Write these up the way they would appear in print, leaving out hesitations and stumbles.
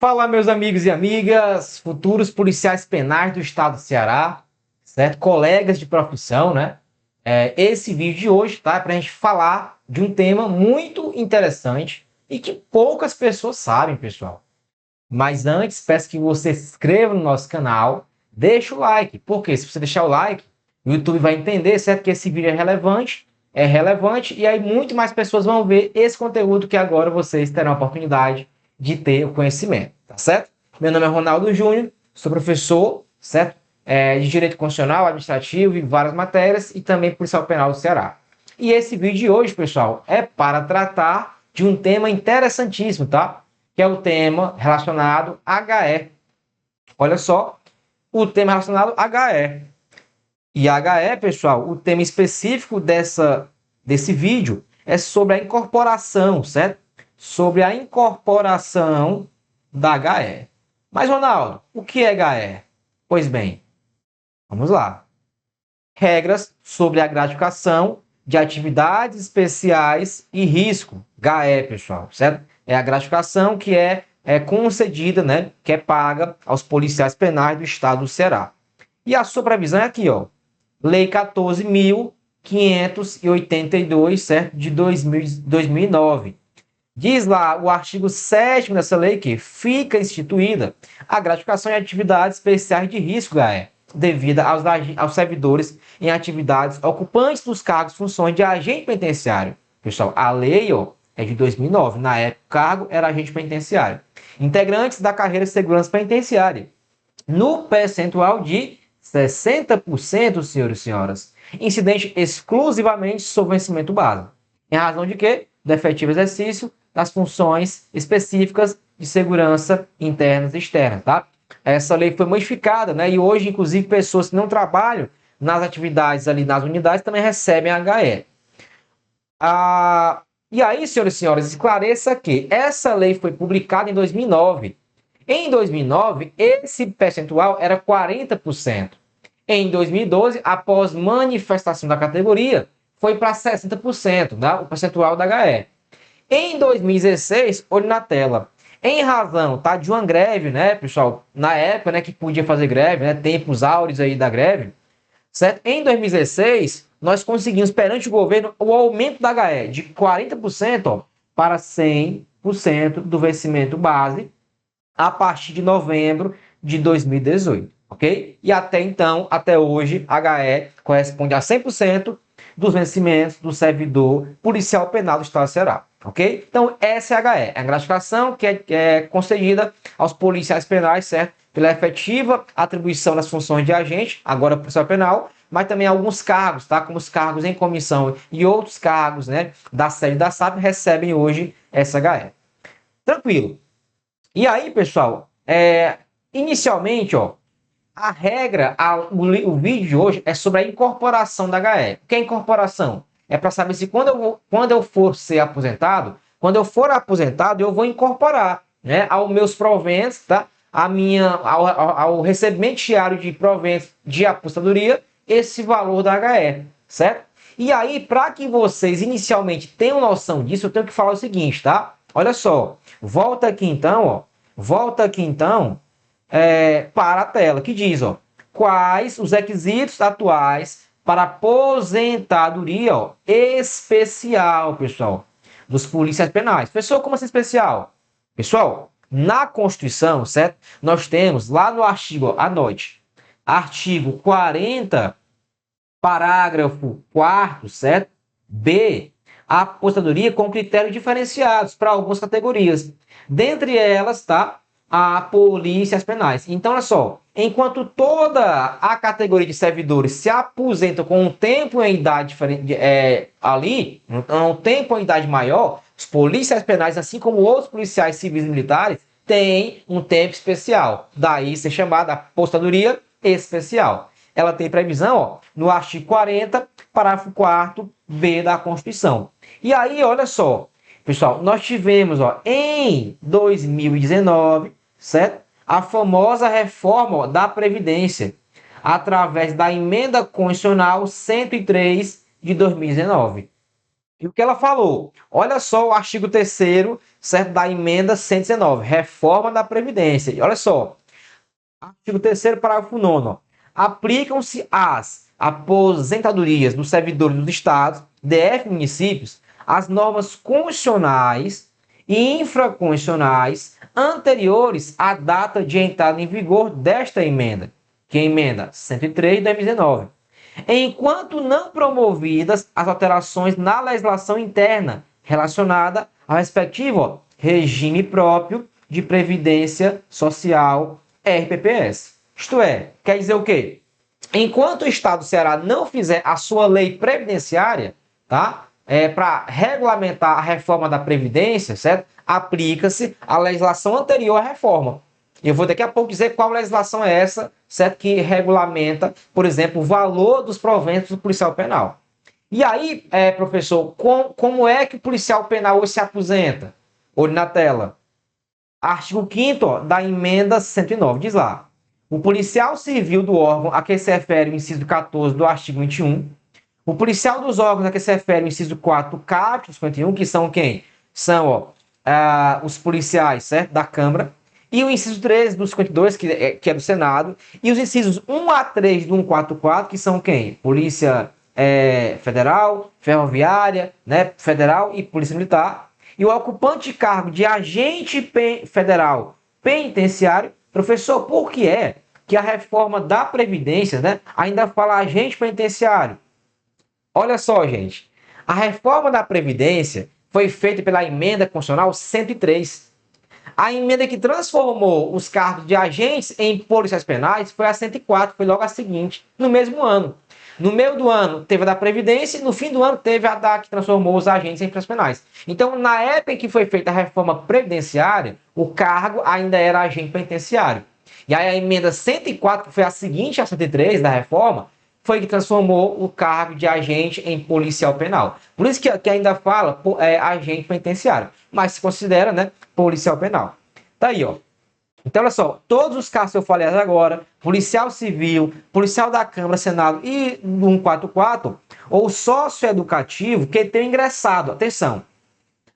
Fala, meus amigos e amigas, futuros policiais penais do estado do Ceará, certo? Colegas de profissão, né? Esse vídeo de hoje, tá? É para a gente falar de um tema muito interessante e que poucas pessoas sabem, pessoal. Mas antes, peço que você se inscreva no nosso canal, deixe o like, porque se você deixar o like, o YouTube vai entender, certo? Que esse vídeo é relevante, e aí muito mais pessoas vão ver esse conteúdo que agora vocês terão a oportunidade de ter o conhecimento, tá certo? Meu nome é Ronaldo Júnior, sou professor, certo? De Direito Constitucional, Administrativo e várias matérias, e também Policial Penal do Ceará. E esse vídeo de hoje, pessoal, é para tratar de um tema interessantíssimo, tá? Que é o tema relacionado a HE. Olha só, o tema relacionado a HE. E HE, pessoal, o tema específico desse vídeo é sobre a incorporação, certo? Sobre a incorporação da HE. Mas, Ronaldo, o que é HE? Pois bem, vamos lá. Regras sobre a gratificação de atividades especiais e risco. HE, pessoal, certo? É a gratificação que é concedida, né? Que é paga aos policiais penais do estado do Ceará. E a sua previsão é aqui, ó. Lei 14.582, certo? De 2009. Diz lá o artigo 7º dessa lei que fica instituída a gratificação em atividades especiais de risco, GAE, devida aos servidores em atividades ocupantes dos cargos e funções de agente penitenciário. Pessoal, a lei é de 2009. Na época, o cargo era agente penitenciário. Integrantes da carreira de segurança penitenciária. No percentual de 60%, senhores e senhoras. Incidente exclusivamente sob vencimento base. Em razão de quê? Do efetivo exercício das funções específicas de segurança internas e externas, tá? Essa lei foi modificada, né? E hoje, inclusive, pessoas que não trabalham nas atividades ali nas unidades também recebem HE. E aí, senhores e senhoras, esclareça que essa lei foi publicada em 2009. Em 2009, esse percentual era 40%. Em 2012, após manifestação da categoria, foi para 60%, né, o percentual da HE. Em 2016, olho na tela, em razão, tá, de uma greve, né, pessoal, na época, né, que podia fazer greve, né, tempos áureos aí da greve, certo? Em 2016, nós conseguimos perante o governo o aumento da HE de 40% para 100% do vencimento base a partir de novembro de 2018, ok? E até então, até hoje, HE corresponde a 100% dos vencimentos do servidor policial penal do Estado do Ceará, ok? Então, essa é a HE, é a gratificação que é concedida aos policiais penais, certo? Pela efetiva atribuição das funções de agente, agora policial penal, mas também alguns cargos, tá? Como os cargos em comissão e outros cargos, né, da sede da SAP recebem hoje essa HE. Tranquilo. E aí, pessoal, inicialmente, a regra, o vídeo de hoje é sobre a incorporação da HE. O que é incorporação? É para saber se quando eu for ser aposentado, quando eu for aposentado, eu vou incorporar, né, aos meus proventos, tá? Ao recebimento diário de proventos de aposentadoria, esse valor da HE, certo? E aí, para que vocês inicialmente tenham noção disso, eu tenho que falar o seguinte, tá? Olha só, volta aqui então para a tela, que diz, quais os requisitos atuais para aposentadoria especial, pessoal, dos policiais penais. Pessoal, como assim especial? Pessoal, na Constituição, certo? Nós temos lá no artigo, anote, artigo 40, parágrafo 4º, certo? B, a aposentadoria com critérios diferenciados para algumas categorias. Dentre elas, tá? A polícias penais. Então, olha só, enquanto toda a categoria de servidores se aposenta com um tempo em idade diferente, um tempo em idade maior, os policiais penais, assim como outros policiais civis e militares, têm um tempo especial. Daí ser chamada aposentadoria especial. Ela tem previsão no artigo 40, parágrafo 4º B da Constituição. E aí, olha só, pessoal, nós tivemos em 2019, certo? A famosa reforma da Previdência, através da emenda constitucional 103 de 2019. E o que ela falou? Olha só o artigo 3º, certo, da emenda 119, reforma da Previdência. E olha só, artigo 3º, parágrafo 9º. Aplicam-se às aposentadorias dos servidores dos estados, DF municípios, as normas constitucionais e infraconstitucionais anteriores à data de entrada em vigor desta emenda, que é a emenda 103 de 2019, enquanto não promovidas as alterações na legislação interna relacionada ao respectivo regime próprio de previdência social, RPPS. Isto é, quer dizer o quê? Enquanto o Estado do Ceará não fizer a sua lei previdenciária, tá? Para regulamentar a reforma da Previdência, certo? Aplica-se a legislação anterior à reforma. Eu vou daqui a pouco dizer qual legislação é essa, certo? Que regulamenta, por exemplo, o valor dos proventos do policial penal. E aí, professor, como é que o policial penal hoje se aposenta? Olhe na tela. Artigo 5º da emenda 109, diz lá: o policial civil do órgão a que se refere o inciso 14 do artigo 21, o policial dos órgãos a que se refere o inciso 4 do caput 51, que são quem? São os policiais, certo? Da Câmara, e o inciso 13 do 52, que é do Senado, e os incisos 1 a 3 do 144, que são quem? Polícia Federal, Ferroviária, né? Federal e Polícia Militar, e o ocupante de cargo de agente federal penitenciário. Professor, por que é que a reforma da Previdência, né, ainda fala agente penitenciário? Olha só, gente, a reforma da Previdência foi feita pela emenda constitucional 103. A emenda que transformou os cargos de agentes em policiais penais foi a 104, foi logo a seguinte, no mesmo ano. No meio do ano teve a da Previdência e no fim do ano teve a da que transformou os agentes em policiais penais. Então, na época em que foi feita a reforma previdenciária, o cargo ainda era agente penitenciário. E aí a emenda 104, que foi a seguinte a 103 da reforma, foi que transformou o cargo de agente em policial penal. Por isso que ainda fala agente penitenciário, mas se considera, né, policial penal. Tá aí, ó. Então, olha só, todos os casos que eu falei agora, policial civil, policial da Câmara, Senado e do 144, ou sócio educativo que tenha ingressado, atenção,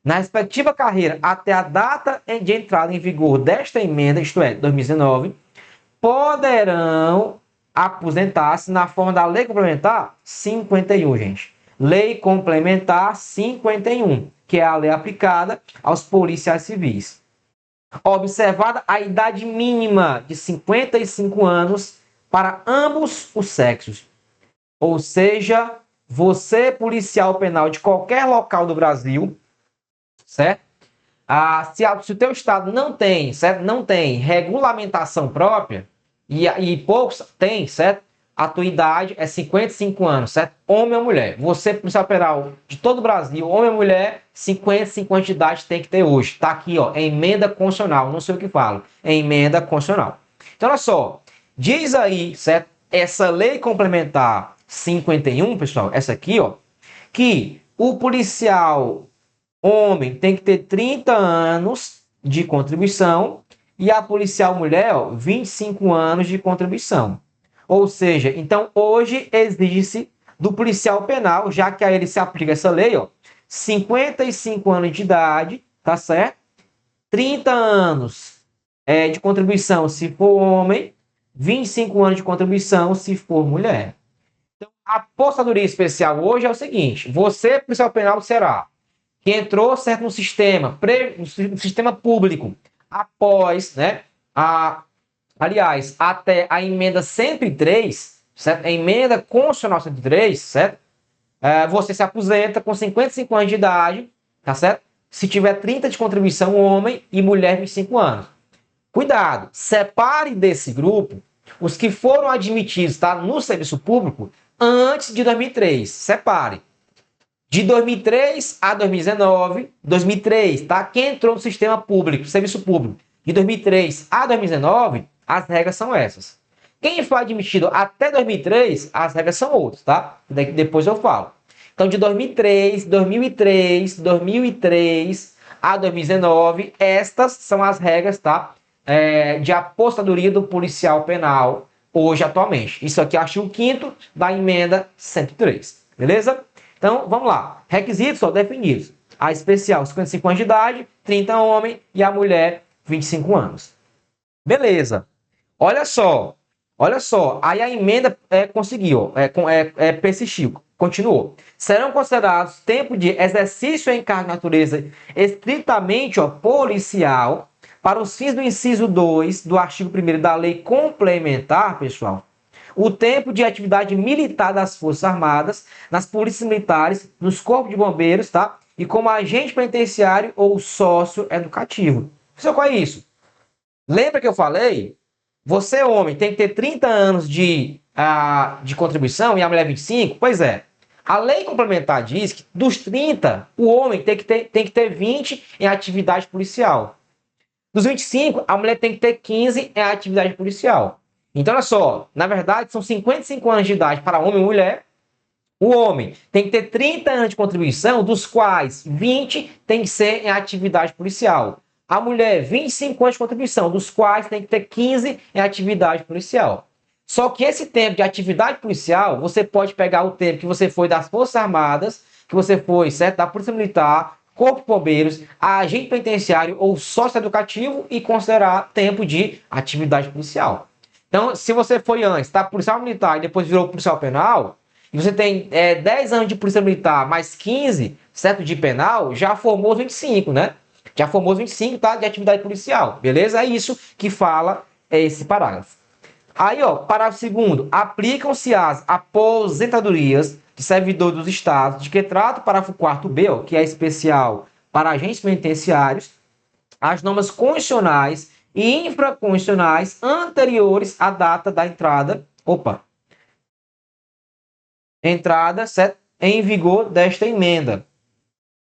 na respectiva carreira até a data de entrada em vigor desta emenda, isto é, 2019, poderão aposentar-se na forma da Lei Complementar 51, gente. Lei Complementar 51, que é a lei aplicada aos policiais civis. Observada a idade mínima de 55 anos para ambos os sexos. Ou seja, você, policial penal de qualquer local do Brasil, certo? Se o teu estado não tem, certo? Não tem regulamentação própria, e poucos têm, certo? A tua idade é 55 anos, certo? Homem ou mulher. Você, policial penal de todo o Brasil, homem ou mulher, 55 anos de idade tem que ter hoje. Tá aqui, ó, é emenda constitucional, não sei o que falo, é emenda constitucional. Então, olha só, diz aí, certo? Essa lei complementar 51, pessoal, essa aqui, ó, que o policial homem tem que ter 30 anos de contribuição e a policial mulher, ó, 25 anos de contribuição. Ou seja, então hoje exige-se do policial penal, já que a ele se aplica essa lei, ó, 55 anos de idade, tá certo? 30 anos de contribuição se for homem, 25 anos de contribuição se for mulher. Então, a aposentadoria especial hoje é o seguinte: você, policial penal do Ceará, que entrou, certo, no sistema público após, né, aliás, até a emenda 103, certo? A emenda constitucional 103, certo? Você se aposenta com 55 anos de idade, tá certo? Se tiver 30 de contribuição, homem, e mulher, 25 anos. Cuidado, separe desse grupo os que foram admitidos, tá, no serviço público antes de 2003. Separe. De 2003 a 2019, 2003, tá? Quem entrou no sistema público, serviço público, de 2003 a 2019, as regras são essas. Quem foi admitido até 2003, as regras são outras, tá? Depois eu falo. Então, de 2003 a 2019, estas são as regras, tá? De aposentadoria do policial penal, hoje, atualmente. Isso aqui é o artigo 5º da emenda 103, beleza? Então, vamos lá. Requisitos só definidos. A especial, 55 anos de idade, 30 homem e a mulher, 25 anos. Beleza. Olha só. Olha só. Aí a emenda conseguiu, persistiu, continuou. Serão considerados tempo de exercício em cargo de natureza estritamente policial para os fins do inciso 2 do artigo 1º da lei complementar, pessoal, o tempo de atividade militar das Forças Armadas, nas polícias militares, nos corpos de bombeiros, tá? E como agente penitenciário ou sócio educativo. Pessoal, qual é isso? Lembra que eu falei? Você, homem, tem que ter 30 anos de contribuição e a mulher 25? Pois é. A lei complementar diz que dos 30, o homem tem que ter 20 em atividade policial. Dos 25, a mulher tem que ter 15 em atividade policial. Então, olha só, na verdade, são 55 anos de idade para homem e mulher. O homem tem que ter 30 anos de contribuição, dos quais 20 tem que ser em atividade policial. A mulher, 25 anos de contribuição, dos quais tem que ter 15 em atividade policial. Só que esse tempo de atividade policial, você pode pegar o tempo que você foi das Forças Armadas, que você foi, certo, da Polícia Militar, Corpo de Bombeiros, agente penitenciário ou sócio educativo e considerar tempo de atividade policial. Então, se você foi antes, tá, policial militar e depois virou policial penal, e você tem 10 anos de polícia militar mais 15, certo, de penal, já formou os 25, né? Já formou os 25, tá, de atividade policial, beleza? É isso que fala esse parágrafo. Aí, ó, parágrafo 2º, aplicam-se as aposentadorias de servidor dos estados, de que trata o parágrafo 4º, ó, que é especial para agentes penitenciários, as normas constitucionais e infraconstitucionais anteriores à data da entrada, certo, em vigor desta emenda,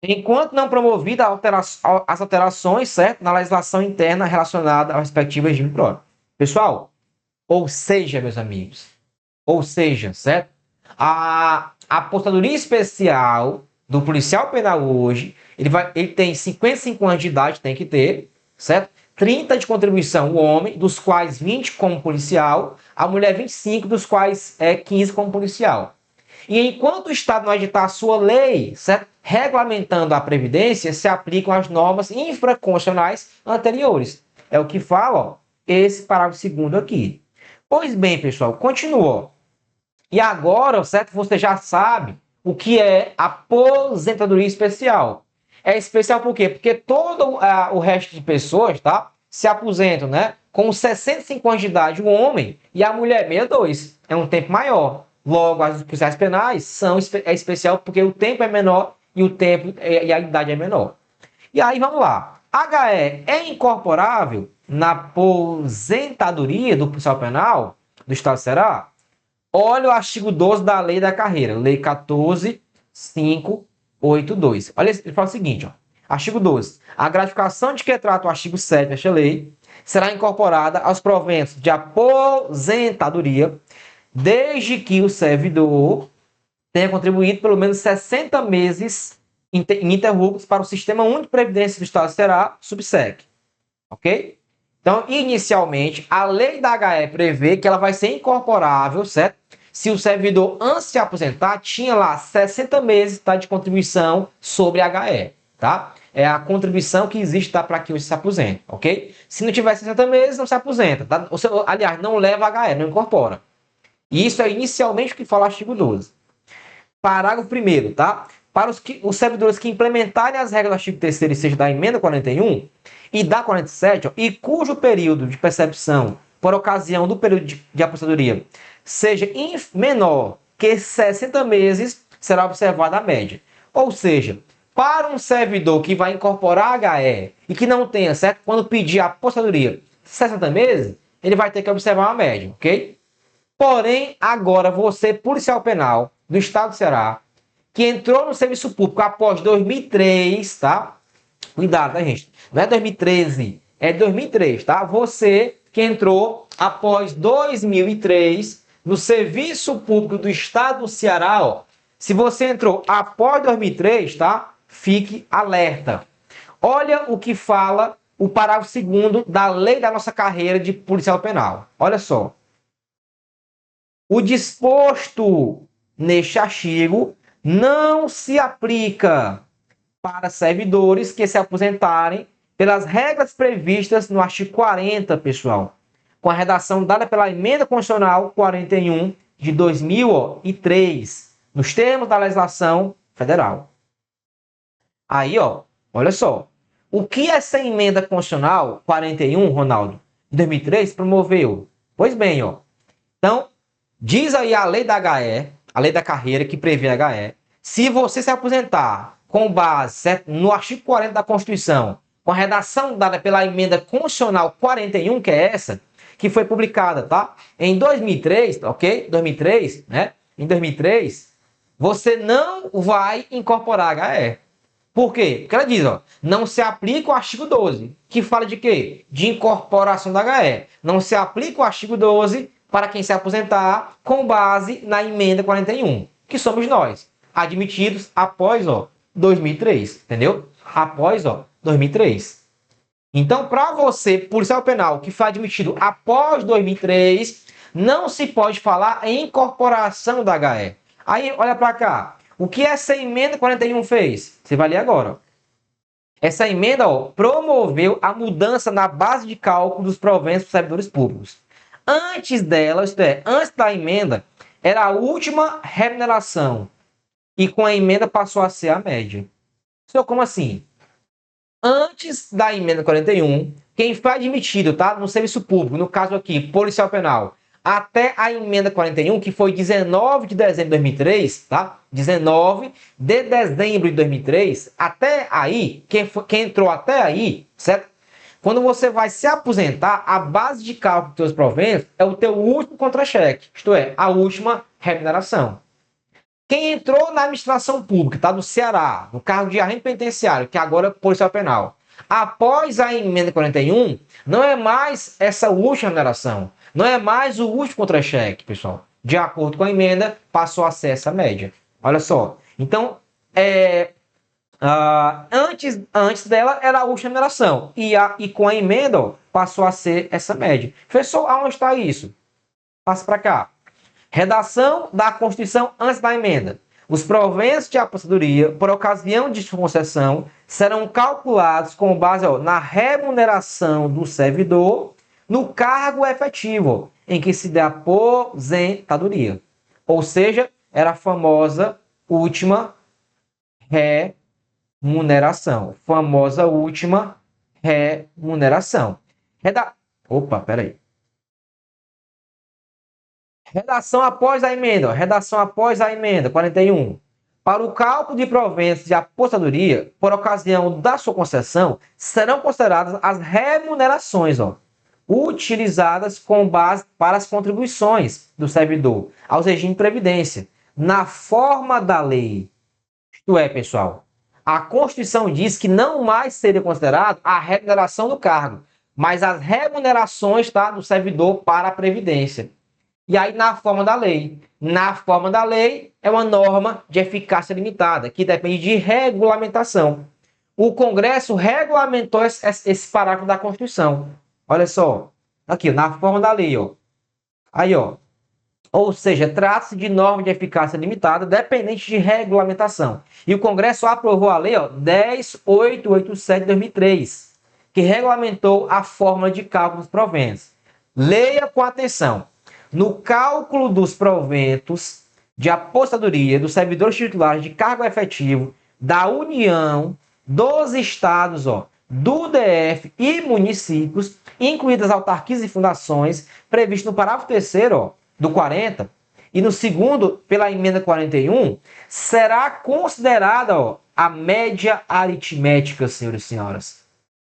enquanto não promovida as alterações, certo, na legislação interna relacionada ao respectivo regime próprio. Pessoal, ou seja, meus amigos, certo? A aposentadoria especial do policial penal hoje, ele tem 55 anos de idade, tem que ter, certo? 30 de contribuição o homem, dos quais 20 como policial, a mulher 25, dos quais 15 como policial. E enquanto o Estado não editar a sua lei, certo, regulamentando a Previdência, se aplicam as normas infraconstitucionais anteriores. É o que fala, ó, esse parágrafo 2º aqui. Pois bem, pessoal, continuou. E agora, certo, você já sabe o que é aposentadoria especial. É especial por quê? Porque todo o resto de pessoas, tá, se aposentam, né, com 65 anos de idade o homem e a mulher 62. É um tempo maior. Logo, as policiais penais é especial porque o tempo é menor e o tempo e a idade é menor. E aí, vamos lá. HE é incorporável na aposentadoria do policial penal do Estado do Ceará? Olha o artigo 12 da Lei da Carreira, Lei 14.582. Olha, ele fala o seguinte, ó. Artigo 12. A gratificação de que trata o artigo 7 desta lei será incorporada aos proventos de aposentadoria desde que o servidor tenha contribuído pelo menos 60 meses ininterruptos para o Sistema Único de Previdência do Estado do Ceará, SUBSEC. Ok? Então, inicialmente, a lei da HE prevê que ela vai ser incorporável, certo? Se o servidor, antes de se aposentar, tinha lá 60 meses, tá, de contribuição sobre a HE, tá? É a contribuição que existe, tá, para que você se aposente, ok? Se não tiver 60 meses, não se aposenta, tá? Aliás, não leva a HE, não incorpora. E isso é inicialmente o que fala o artigo 12. Parágrafo 1º, tá? Para os servidores que implementarem as regras do artigo 3º e 6 da emenda 41 e da 47, ó, e cujo período de percepção por ocasião do período de aposentadoria seja menor que 60 meses, será observada a média. Ou seja, para um servidor que vai incorporar HE e que não tenha, certo? Quando pedir a aposentadoria 60 meses, ele vai ter que observar uma média, ok? Porém, agora você, policial penal do Estado do Ceará, que entrou no serviço público após 2003, tá? Cuidado, tá, gente? Não é 2013, é 2003, tá? Você que entrou após 2003 no serviço público do Estado do Ceará, ó. Se você entrou após 2003, tá? Fique alerta. Olha o que fala o parágrafo 2º da lei da nossa carreira de policial penal. Olha só. O disposto neste artigo não se aplica para servidores que se aposentarem pelas regras previstas no artigo 40, pessoal, com a redação dada pela Emenda Constitucional 41 de 2003, nos termos da legislação federal. Aí, olha só, o que essa Emenda Constitucional 41, Ronaldo, de 2003, promoveu? Pois bem, então, diz aí a lei da HE, a lei da carreira que prevê a HE, se você se aposentar com base no artigo 40 da Constituição, com a redação dada pela Emenda Constitucional 41, que é essa, que foi publicada, tá? Em 2003, ok? 2003, né? Em 2003, você não vai incorporar HE. Por quê? Porque ela diz, não se aplica o artigo 12, que fala de quê? De incorporação da HE. Não se aplica o artigo 12 para quem se aposentar com base na Emenda 41, que somos nós, admitidos após, 2003, entendeu? Após, 2003. Então, para você, policial penal, que foi admitido após 2003, não se pode falar em incorporação da HE. Aí, olha para cá. O que essa Emenda 41 fez? Você vai ler agora. Essa emenda promoveu a mudança na base de cálculo dos proventos dos servidores públicos. Antes dela, isto é, antes da emenda, era a última remuneração. E com a emenda passou a ser a média. Então, como assim? Antes da emenda 41, quem foi admitido, tá, no serviço público, no caso aqui, policial penal, até a emenda 41, que foi 19 de dezembro de 2003, tá? 19 de dezembro de 2003, até aí, quem entrou até aí, certo? Quando você vai se aposentar, a base de cálculo dos teus proventos é o teu último contra-cheque, isto é, a última remuneração. Quem entrou na administração pública, tá, do Ceará, no cargo de agente penitenciário, que agora é policial penal, após a emenda 41, não é mais essa última remuneração, não é mais o último contra-cheque, pessoal. De acordo com a emenda, passou a ser essa média. Olha só. Então, antes dela era a última remuneração. E com a emenda, passou a ser essa média. Professor, aonde está isso? Passa para cá. Redação da Constituição antes da emenda. Os proventos de aposentadoria, por ocasião de concessão, serão calculados com base na remuneração do servidor no cargo efetivo em que se dê aposentadoria. Ou seja, era a famosa última remuneração. Famosa última remuneração. Opa, peraí. Redação após a emenda. Redação após a emenda 41. Para o cálculo de proventos de aposentadoria, por ocasião da sua concessão, serão consideradas as remunerações, utilizadas com base para as contribuições do servidor aos regimes de previdência, na forma da lei. Isto é, pessoal, a Constituição diz que não mais seria considerado a remuneração do cargo, mas as remunerações, tá, do servidor para a previdência. E aí, na forma da lei. Na forma da lei, é uma norma de eficácia limitada, que depende de regulamentação. O Congresso regulamentou esse parágrafo da Constituição. Olha só, aqui, na forma da lei, Aí, Ou seja, trata-se de norma de eficácia limitada, dependente de regulamentação. E o Congresso aprovou a lei, 10.887 de 2003, que regulamentou a fórmula de cálculo dos proventos. Leia com atenção. No cálculo dos proventos de aposentadoria dos servidores titulares de cargo efetivo da União, dos estados, do DF e municípios, incluídas autarquias e fundações, previsto no parágrafo 3º, do 40, e no segundo, pela emenda 41, será considerada a média aritmética, senhores e senhoras,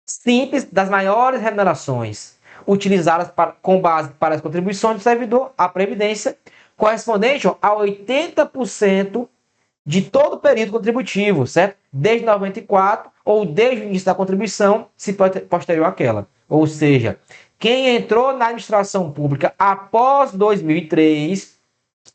simples das maiores remunerações, utilizadas com base para as contribuições do servidor à Previdência, correspondente a 80% de todo o período contributivo, certo? Desde 94 ou desde o início da contribuição, se posterior àquela. Ou seja, quem entrou na administração pública após 2003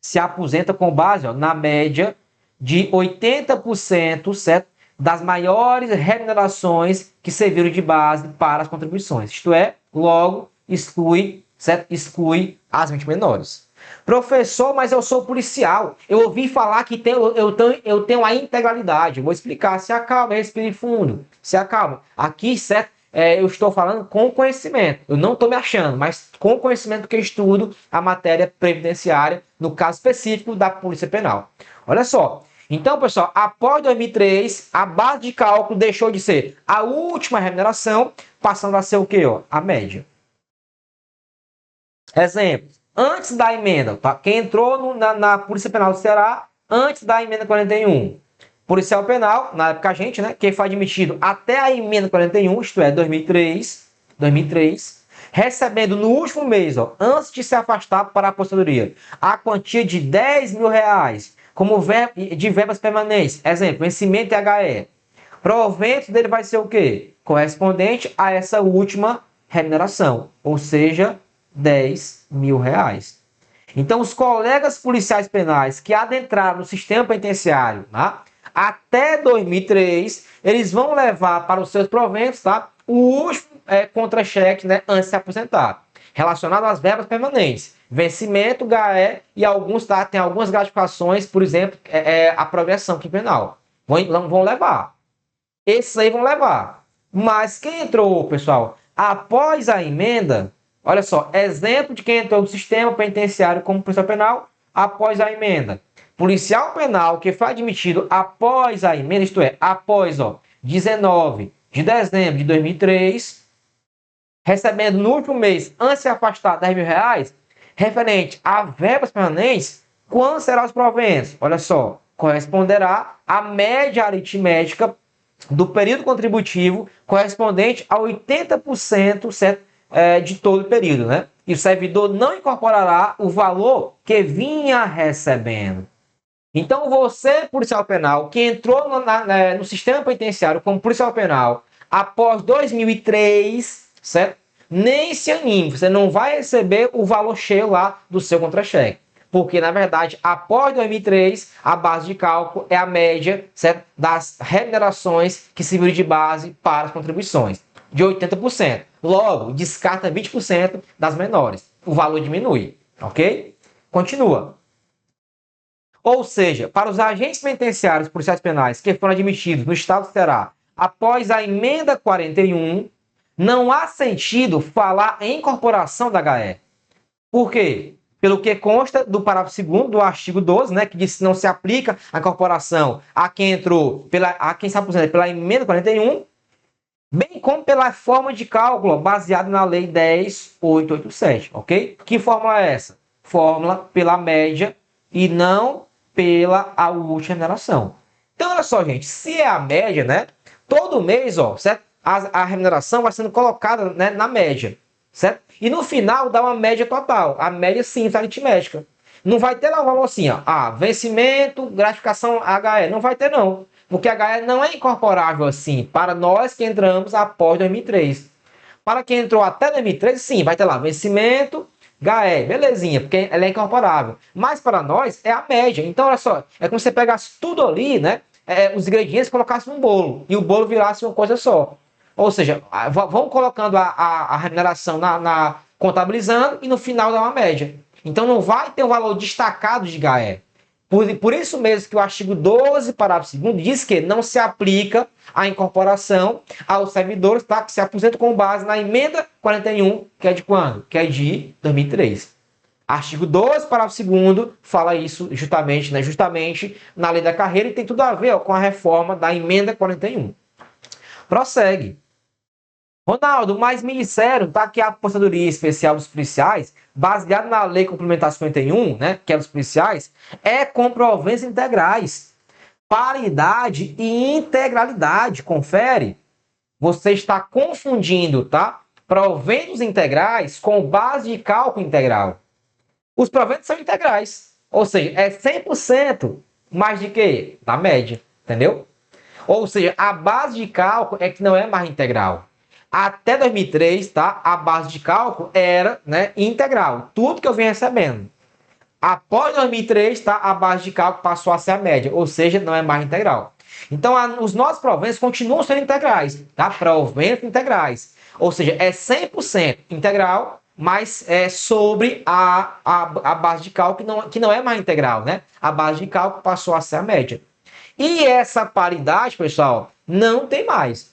se aposenta com base na média de 80%, certo? Das maiores remunerações que serviram de base para as contribuições. Isto é, logo, exclui, certo? Exclui as 20 menores. Professor, mas eu sou policial. Eu ouvi falar que eu tenho a integralidade. Eu vou explicar. Se acalma, respire fundo. Se acalma. Aqui, certo? Eu estou falando com conhecimento. Eu não estou me achando, mas com conhecimento que eu estudo a matéria previdenciária, no caso específico da Polícia Penal. Olha só. Então, pessoal, após 2003, a base de cálculo deixou de ser a última remuneração, passando a ser o quê? Ó? A média. Exemplo. Antes da emenda, tá? Quem entrou na Polícia Penal do Ceará, antes da emenda 41. Policial penal, na época a gente, né? Quem foi admitido até a emenda 41, isto é, 2003, recebendo no último mês, ó, antes de se afastar para a aposentadoria, a quantia de R$ 10.000, como de verbas permanentes. Exemplo, vencimento HE. Provento dele vai ser o quê? Correspondente a essa última remuneração, ou seja, R$ 10.000. Então, os colegas policiais penais que adentraram no sistema penitenciário, tá? Até 2003, eles vão levar para os seus proventos, tá? O último contra-cheque, né? Antes de se aposentar, relacionado às verbas permanentes, vencimento, GAE e alguns, tá? Tem algumas gratificações, por exemplo, a progressão quinquenal. Vão levar. Esses aí vão levar. Mas quem entrou, pessoal, após a emenda, olha só, exemplo de quem entrou no sistema penitenciário como policial penal após a emenda. Policial penal que foi admitido após a emenda, isto é, após 19 de dezembro de 2003, recebendo no último mês, antes de se afastar, R$ 10.000, referente a verbas permanentes, quantos serão os proventos? Olha só, corresponderá à média aritmética do período contributivo correspondente a 80%, certo? De todo o período, né? E o servidor não incorporará o valor que vinha recebendo. Então, você, policial penal, que entrou no sistema penitenciário como policial penal após 2003, certo? Nem se anime, você não vai receber o valor cheio lá do seu contra-cheque. Porque, na verdade, após 2003, a base de cálculo é a média, certo? Das remunerações que serviram de base para as contribuições, de 80%. Logo, descarta 20% das menores. O valor diminui, ok? Continua. Ou seja, para os agentes penitenciários policiais penais que foram admitidos no estado do Ceará após a emenda 41, não há sentido falar em incorporação da HE. Por quê? Pelo que consta do parágrafo 2º do artigo 12, né, que diz que não se aplica a incorporação a quem entrou, a quem se aposenta pela emenda 41, bem como pela forma de cálculo baseada na lei 10.887, ok? Que fórmula é essa? Fórmula pela média e não pela a última remuneração. Então, olha só, gente, se é a média, né? Todo mês, certo? A remuneração vai sendo colocada, né, na média, certo? E no final dá uma média total, a média simples aritmética. Não vai ter lá um valor assim, vencimento, gratificação HE, não vai ter não. Porque a HE não é incorporável assim para nós que entramos após 2003. Para quem entrou até 2003, sim, vai ter lá vencimento, HE, belezinha, porque ela é incorporável. Mas para nós é a média. Então, olha só, é como se você pegasse tudo ali, né? Os ingredientes, colocasse num bolo e o bolo virasse uma coisa só. Ou seja, vão colocando a remuneração contabilizando e no final dá uma média. Então não vai ter um valor destacado de HE. Por isso mesmo que o artigo 12, parágrafo 2º, diz que não se aplica a incorporação aos servidores, tá, que se aposentam com base na emenda 41, que é de quando? Que é de 2003. Artigo 12, parágrafo 2º, fala isso justamente, né, na lei da carreira e tem tudo a ver com a reforma da emenda 41. Prossegue. Ronaldo, mas me disseram, tá, que a aposentadoria especial dos policiais, baseada na lei complementar 51, né, que é dos policiais, é com proventos integrais. Paridade e integralidade, confere. Você está confundindo, tá? Proventos integrais com base de cálculo integral. Os proventos são integrais, ou seja, é 100% mais de quê? Da média, entendeu? Ou seja, a base de cálculo é que não é mais integral. Até 2003, tá? A base de cálculo era, né, integral. Tudo que eu venho recebendo. Após 2003, tá? A base de cálculo passou a ser a média. Ou seja, não é mais integral. Então, os nossos proventos continuam sendo integrais. Tá? Proventos integrais. Ou seja, é 100% integral, mas sobre a base de cálculo que não é mais integral, né? A base de cálculo passou a ser a média. E essa paridade, pessoal, não tem mais.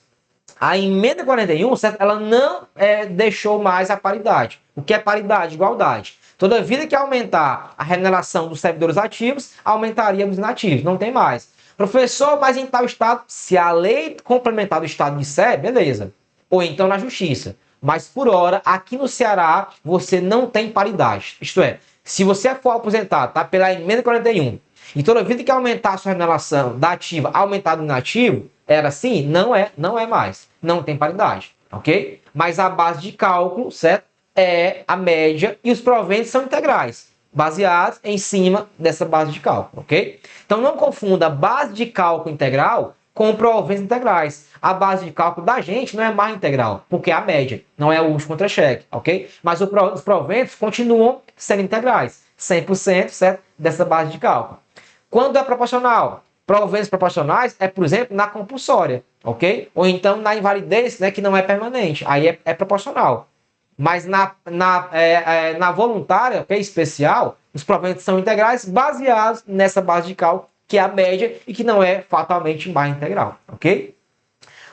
A emenda 41, certo? Ela não deixou mais a paridade. O que é paridade? Igualdade. Toda vida que aumentar a remuneração dos servidores ativos, aumentaria dos inativos. Não tem mais. Professor, mas em tal estado, se a lei complementar do estado disser, beleza. Ou então na justiça. Mas por hora, aqui no Ceará, você não tem paridade. Isto é, se você for aposentado, tá, pela emenda 41, e toda vida que aumentar a sua remuneração da ativa, aumentar do inativo, era assim? Não é mais. Não tem paridade, ok? Mas a base de cálculo, certo? É a média e os proventos são integrais, baseados em cima dessa base de cálculo, ok? Então não confunda base de cálculo integral com proventos integrais. A base de cálculo da gente não é mais integral, porque é a média, não é o último contra-cheque, ok? Mas os proventos continuam sendo integrais, 100%, certo? Dessa base de cálculo. Quando é proporcional? Proventos proporcionais é, por exemplo, na compulsória, ok? Ou então na invalidez, né, que não é permanente, aí é proporcional. Mas na voluntária, que é especial, os proventos são integrais baseados nessa base de cálculo, que é a média e que não é fatalmente mais integral, ok?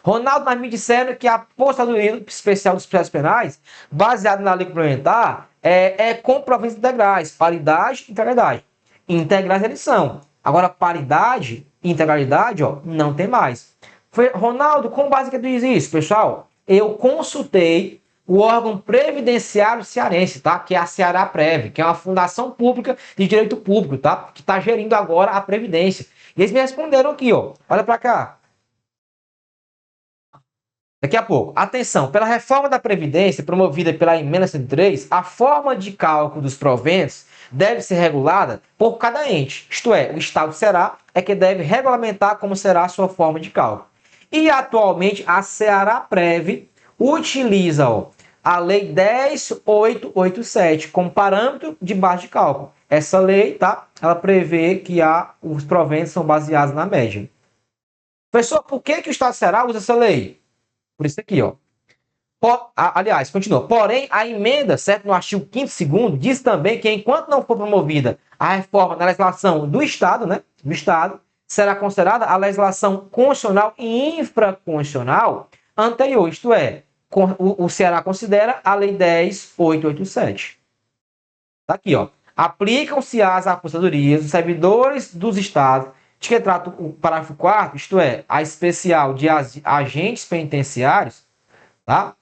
Ronaldo, mas me disseram que a aposentadoria especial dos processos penais, baseada na lei complementar, é com proventos integrais, paridade e integralidade. Integrais eles são. Agora, paridade e integralidade, ó, não tem mais. Ronaldo, com base que tu diz isso, pessoal? Eu consultei o órgão previdenciário cearense, tá? Que é a Ceará-Prev, que é uma fundação pública de direito público, tá? Que está gerindo agora a Previdência. E eles me responderam aqui, ó. Olha para cá. Daqui a pouco. Atenção, pela reforma da Previdência promovida pela emenda 103, a forma de cálculo dos proventos deve ser regulada por cada ente. Isto é, o Estado do Ceará é que deve regulamentar como será a sua forma de cálculo. E atualmente a Ceará-Prev utiliza a Lei 10.887 como parâmetro de base de cálculo. Essa lei, tá? Ela prevê que os proventos são baseados na média. Professor, por que o Estado do Ceará usa essa lei? Por isso aqui, ó. Aliás, continua. Porém, a emenda, certo, no artigo 5º, diz também que enquanto não for promovida a reforma da legislação do Estado, né, do Estado, será considerada a legislação constitucional e infraconstitucional anterior, isto é, o Ceará considera a Lei 10.887. Tá aqui, ó. Aplicam-se às aposentadorias dos servidores dos estados de que trata o parágrafo 4º, isto é, a especial de agentes penitenciários, tá?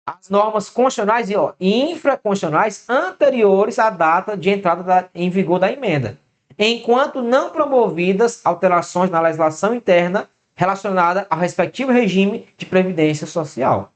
As normas constitucionais e infraconstitucionais anteriores à data de entrada em vigor da emenda, enquanto não promovidas alterações na legislação interna relacionada ao respectivo regime de previdência social.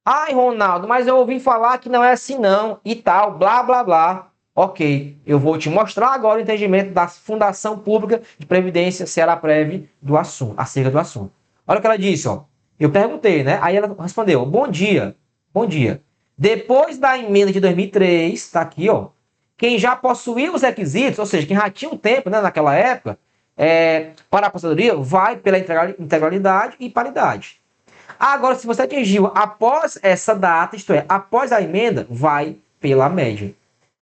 Ai, Ronaldo, mas eu ouvi falar que não é assim não, e tal, blá, blá, blá. Ok, eu vou te mostrar agora o entendimento da Fundação Pública de Previdência Ceará-Prev do assunto, acerca do assunto. Olha o que ela disse, ó. Eu perguntei, né? Aí ela respondeu, bom dia, bom dia. Depois da emenda de 2003, tá aqui, ó. Quem já possuía os requisitos, ou seja, quem já tinha o tempo, né, naquela época, para a aposentadoria, vai pela integralidade e paridade. Agora, se você atingiu após essa data, isto é, após a emenda, vai pela média.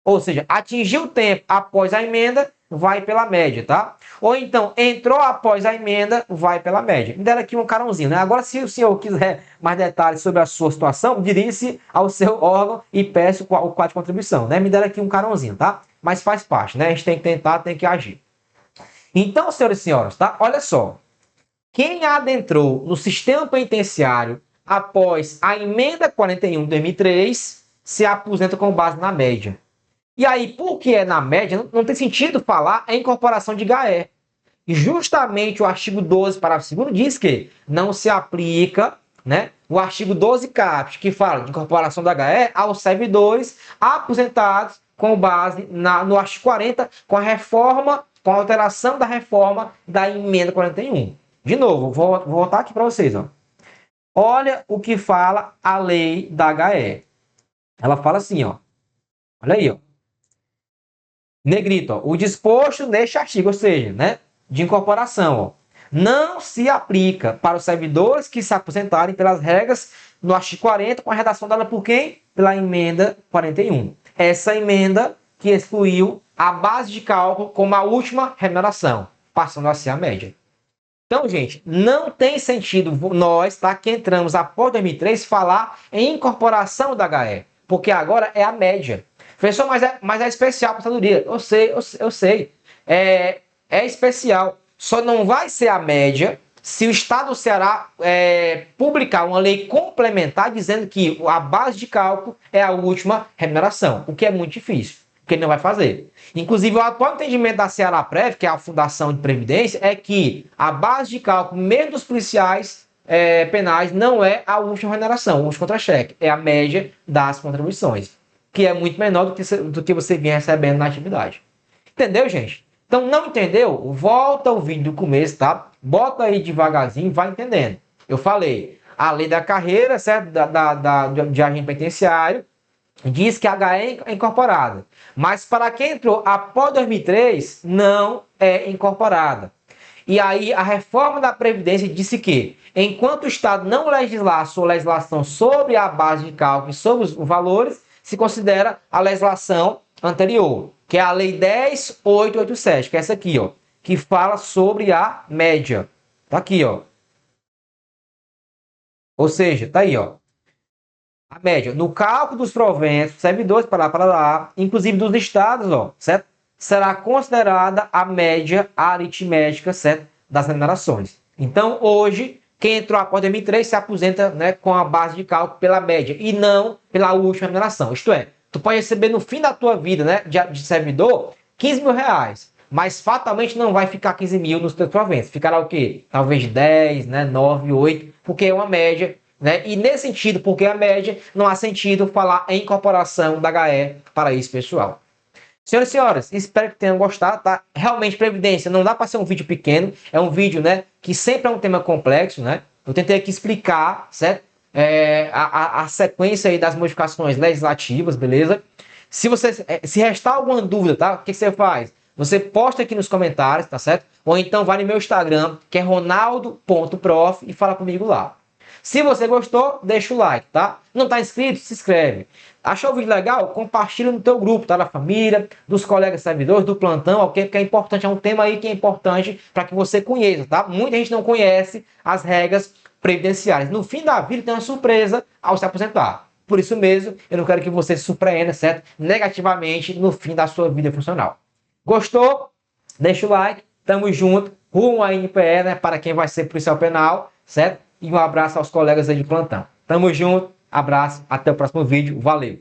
Ou seja, atingiu o tempo após a emenda, vai pela média, tá? Ou então, entrou após a emenda, vai pela média. Me deram aqui um carãozinho, né? Agora, se o senhor quiser mais detalhes sobre a sua situação, dirige-se ao seu órgão e peça o quadro de contribuição, né? Me deram aqui um carãozinho, tá? Mas faz parte, né? A gente tem que tentar, tem que agir. Então, senhoras e senhores, tá? Olha só. Quem adentrou no sistema penitenciário após a emenda 41 de 2003 se aposenta com base na média. E aí, porque é na média, não tem sentido falar em incorporação de GAE. E justamente o artigo 12, parágrafo 2º, diz que não se aplica, né, o artigo 12 caput, que fala de incorporação da GAE aos servidores aposentados com base no artigo 40, com a reforma, com a alteração da reforma da emenda 41. De novo, vou voltar aqui para vocês. Ó. Olha o que fala a lei da HE. Ela fala assim, ó. Olha aí, ó. Negrito, ó. O disposto neste artigo, ou seja, né, de incorporação, ó, não se aplica para os servidores que se aposentarem pelas regras no artigo 40, com a redação dada por quem? Pela emenda 41. Essa emenda que excluiu a base de cálculo como a última remuneração, passando a ser a média. Então, gente, não tem sentido nós, tá, que entramos após 2003, falar em incorporação da HE, porque agora é a média. Professor, mas é especial para a aposentadoria. Eu sei. É especial. Só não vai ser a média se o Estado do Ceará publicar uma lei complementar dizendo que a base de cálculo é a última remuneração, o que é muito difícil, porque ele não vai fazer. Inclusive, o atual entendimento da Ceará-Prev, que é a Fundação de Previdência, é que a base de cálculo, mesmo dos policiais penais, não é a última remuneração, o último contra-cheque, é a média das contribuições, que é muito menor do que você vinha recebendo na atividade. Entendeu, gente? Então, não entendeu? Volta o vídeo do começo, tá? Bota aí devagarzinho, vai entendendo. Eu falei, a lei da carreira, certo? De agente penitenciário, diz que a HE é incorporada. Mas para quem entrou após 2003, não é incorporada. E aí, a reforma da Previdência disse que, enquanto o Estado não legislar a sua legislação sobre a base de cálculo e sobre os valores, se considera a legislação anterior, que é a Lei 10.887, que é essa aqui, ó, que fala sobre a média. Tá aqui, ó. Ou seja, tá aí, ó. A média. No cálculo dos proventos, servidores, para lá, inclusive dos estados, ó, certo? Será considerada a média aritmética, certo? Das remunerações. Então, hoje, quem entrou após 2003 se aposenta, né, com a base de cálculo pela média e não pela última remuneração. Isto é, tu pode receber no fim da tua vida, né, de servidor, 15 mil reais. Mas fatalmente não vai ficar 15 mil nos teus proventos. Ficará o quê? Talvez 10, né, 9, 8, porque é uma média, né? E nesse sentido, porque é a média, não há sentido falar em incorporação da HE para isso, pessoal. Senhoras e senhores, espero que tenham gostado, tá? Realmente, Previdência não dá para ser um vídeo pequeno, é um vídeo, né, que sempre é um tema complexo, né? Eu tentei aqui explicar, certo? A sequência aí das modificações legislativas, beleza? Se restar alguma dúvida, tá? O que você faz? Você posta aqui nos comentários, tá certo? Ou então vai no meu Instagram, que é ronaldo.prof, e fala comigo lá. Se você gostou, deixa o like, tá? Não tá inscrito? Se inscreve. Achou o vídeo legal? Compartilha no teu grupo, tá? Da família, dos colegas servidores, do plantão, ok? Porque é importante, é um tema aí que é importante para que você conheça, tá? Muita gente não conhece as regras previdenciárias. No fim da vida tem uma surpresa ao se aposentar. Por isso mesmo, eu não quero que você se surpreenda, certo? Negativamente no fim da sua vida funcional. Gostou? Deixa o like. Tamo junto. Rumo à NPE, né? Para quem vai ser policial penal, certo? E um abraço aos colegas aí de plantão. Tamo junto, abraço, até o próximo vídeo, valeu!